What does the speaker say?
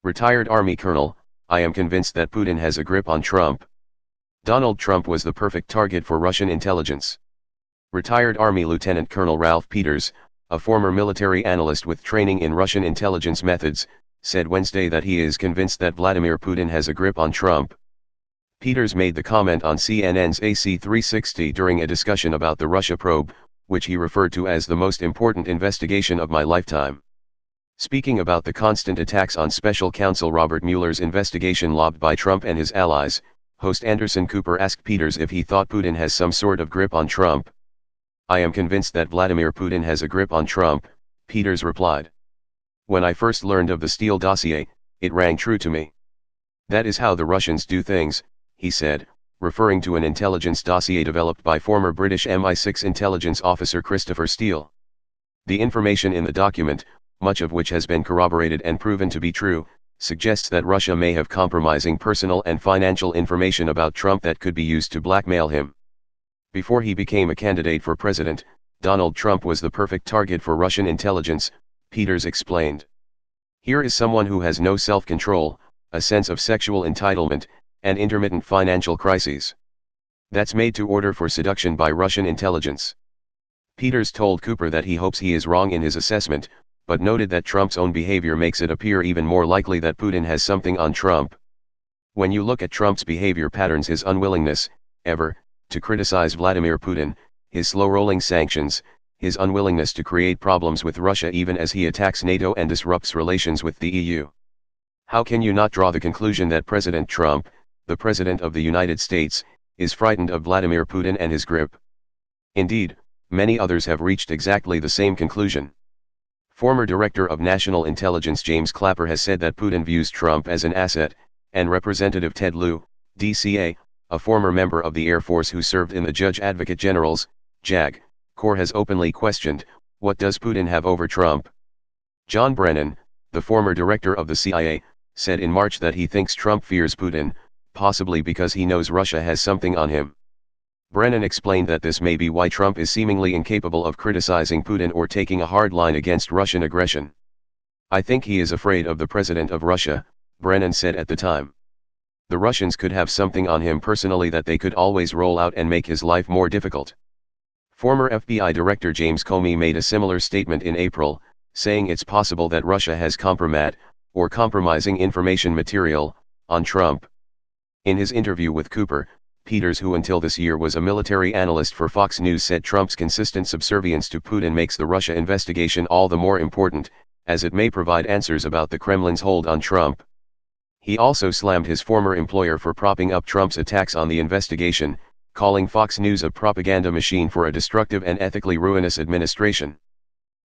Retired Army Colonel, I am convinced that Putin has a grip on Trump. Donald Trump was the perfect target for Russian intelligence. Retired Army Lieutenant Colonel Ralph Peters, a former military analyst with training in Russian intelligence methods, said Wednesday that he is convinced that Vladimir Putin has a grip on Trump. Peters made the comment on CNN's AC360 during a discussion about the Russia probe, which he referred to as the most important investigation of my lifetime. Speaking about the constant attacks on Special Counsel Robert Mueller's investigation lobbed by Trump and his allies, host Anderson Cooper asked Peters if he thought Putin has some sort of grip on Trump. I am convinced that Vladimir Putin has a grip on Trump, Peters replied. When I first learned of the Steele dossier, it rang true to me. That is how the Russians do things, he said, referring to an intelligence dossier developed by former British MI6 intelligence officer Christopher Steele. The information in the document, much of which has been corroborated and proven to be true, suggests that Russia may have compromising personal and financial information about Trump that could be used to blackmail him. Before he became a candidate for president, Donald Trump was the perfect target for Russian intelligence, Peters explained. Here is someone who has no self-control, a sense of sexual entitlement, and intermittent financial crises. That's made to order for seduction by Russian intelligence. Peters told Cooper that he hopes he is wrong in his assessment, but noted that Trump's own behavior makes it appear even more likely that Putin has something on Trump. When you look at Trump's behavior patterns, his unwillingness, ever, to criticize Vladimir Putin, his slow-rolling sanctions, his unwillingness to create problems with Russia even as he attacks NATO and disrupts relations with the EU. How can you not draw the conclusion that President Trump, the President of the United States, is frightened of Vladimir Putin and his grip? Indeed, many others have reached exactly the same conclusion. Former Director of National Intelligence James Clapper has said that Putin views Trump as an asset, and Representative Ted Lieu, DCA, a former member of the Air Force who served in the Judge Advocate General's, JAG, Corps has openly questioned, what does Putin have over Trump? John Brennan, the former director of the CIA, said in March that he thinks Trump fears Putin, possibly because he knows Russia has something on him. Brennan explained that this may be why Trump is seemingly incapable of criticizing Putin or taking a hard line against Russian aggression. I think he is afraid of the president of Russia, Brennan said at the time. The Russians could have something on him personally that they could always roll out and make his life more difficult. Former FBI Director James Comey made a similar statement in April, saying it's possible that Russia has compromat, or compromising information material, on Trump. In his interview with Cooper, Peters, who until this year was a military analyst for Fox News, said Trump's consistent subservience to Putin makes the Russia investigation all the more important, as it may provide answers about the Kremlin's hold on Trump. He also slammed his former employer for propping up Trump's attacks on the investigation, calling Fox News a propaganda machine for a destructive and ethically ruinous administration.